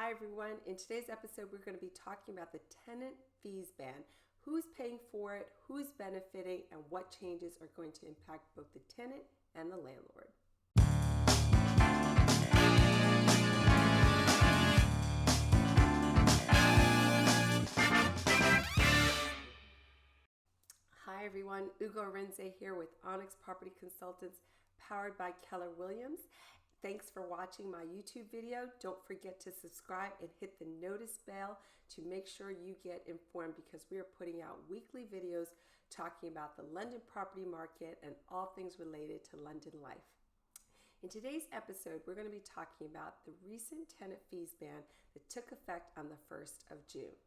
Hi everyone. In today's episode, we're going to be talking about the tenant fees ban. Who's paying for it, who's benefiting, and what changes are going to impact both the tenant and the landlord. Hi everyone, Ugo Renze here with Onyx Property Consultants, powered by Keller Williams. Thanks for watching my YouTube video. Don't forget to subscribe and hit the notice bell to make sure you get informed, because we are putting out weekly videos talking about the London property market and all things related to London life. In today's episode, we're going to be talking about the recent tenant fees ban that took effect on the 1st of June.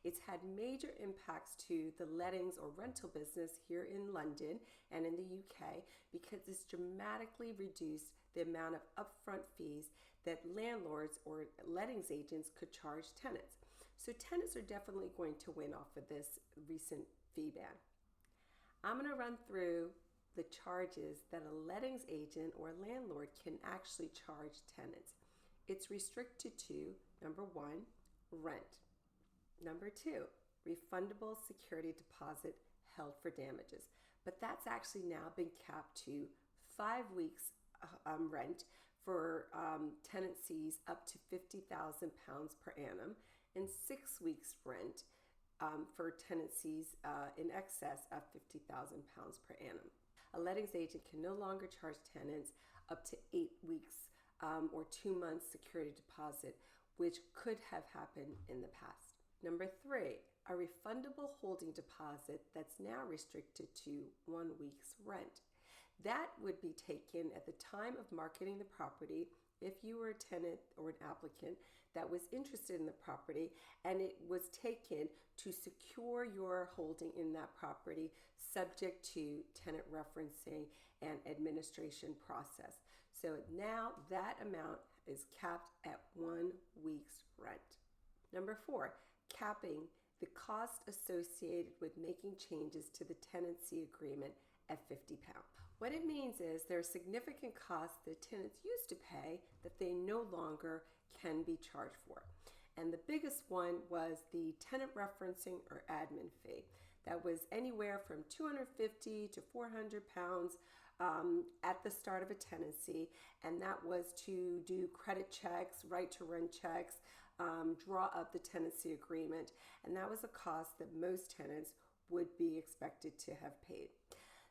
It's had major impacts to the lettings or rental business here in London and in the UK, because it's dramatically reduced the amount of upfront fees that landlords or lettings agents could charge tenants. So tenants are definitely going to win off of this recent fee ban. I'm going to run through the charges that a lettings agent or landlord can actually charge tenants. It's restricted to, number 1, rent. Number 2, refundable security deposit held for damages. But that's actually now been capped to 5 weeks rent for tenancies up to £50,000 per annum, and 6 weeks rent for tenancies in excess of £50,000 per annum. A lettings agent can no longer charge tenants up to 8 weeks or 2 months security deposit, which could have happened in the past. Number 3, a refundable holding deposit that's now restricted to 1 week's rent. That would be taken at the time of marketing the property if you were a tenant or an applicant that was interested in the property, and it was taken to secure your holding in that property, subject to tenant referencing and administration process. So now that amount is capped at 1 week's rent. Number 4, capping the cost associated with making changes to the tenancy agreement at £50. What it means is there are significant costs that tenants used to pay that they no longer can be charged for. And the biggest one was the tenant referencing or admin fee. That was anywhere from £250 to £400 at the start of a tenancy, and that was to do credit checks, right to rent checks, draw up the tenancy agreement, and that was a cost that most tenants would be expected to have paid.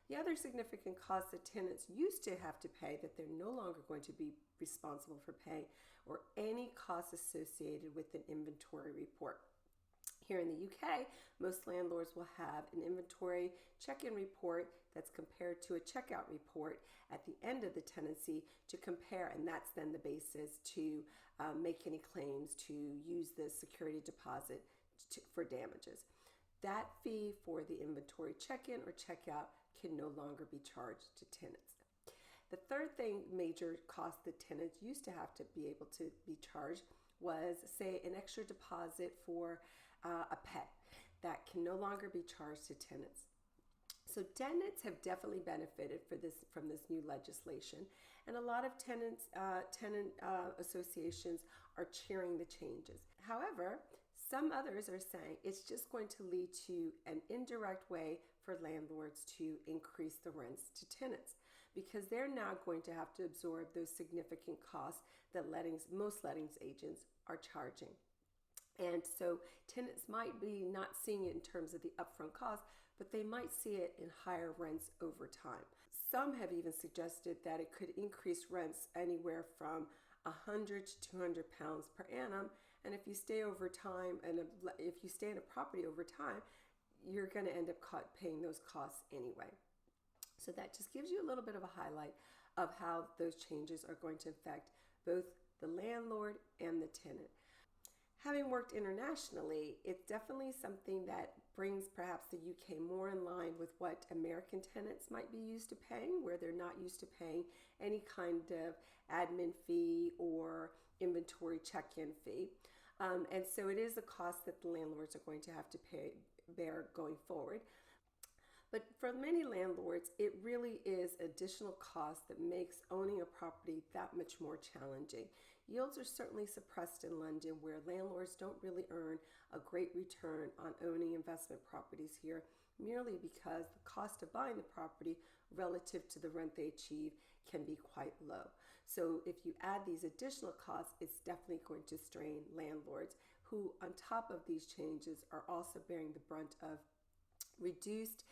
The other significant costs that tenants used to have to pay that they're no longer going to be responsible for paying, or any costs associated with an inventory report. Here in the UK, most landlords will have an inventory check-in report that's compared to a checkout report at the end of the tenancy to compare, and that's then the basis to make any claims to use the security deposit for damages. That fee for the inventory check-in or checkout can no longer be charged to tenants. The third major cost that tenants used to have to be able to be charged was, say, an extra deposit for a pet. That can no longer be charged to tenants. So tenants have definitely benefited from this new legislation, and a lot of tenant associations are cheering the changes. However, some others are saying it's just going to lead to an indirect way for landlords to increase the rents to tenants, because they're now going to have to absorb those significant costs that most lettings agents are charging. And so tenants might be not seeing it in terms of the upfront cost, but they might see it in higher rents over time. Some have even suggested that it could increase rents anywhere from £100 to £200 per annum. And if you stay over time, and if you stay in a property over time, you're going to end up paying those costs anyway. So that just gives you a little bit of a highlight of how those changes are going to affect both the landlord and the tenant. Having worked internationally, it's definitely something that brings perhaps the UK more in line with what American tenants might be used to paying, where they're not used to paying any kind of admin fee or inventory check-in fee. And so it is a cost that the landlords are going to have to bear going forward. But for many landlords, it really is additional cost that makes owning a property that much more challenging. Yields are certainly suppressed in London, where landlords don't really earn a great return on owning investment properties here, merely because the cost of buying the property relative to the rent they achieve can be quite low. So if you add these additional costs, it's definitely going to strain landlords who, on top of these changes, are also bearing the brunt of reduced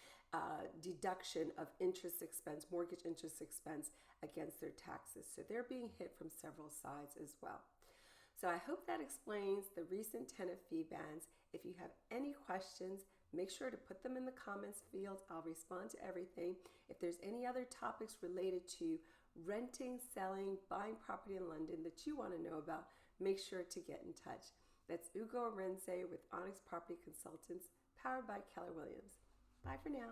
deduction of interest expense, mortgage interest expense against their taxes. So they're being hit from several sides as well. So I hope that explains the recent tenant fee bans. If you have any questions, make sure to put them in the comments field. I'll respond to everything. If there's any other topics related to renting, selling, buying property in London that you want to know about, make sure to get in touch. That's Ugo Renze with Onyx Property Consultants, powered by Keller Williams. Bye for now.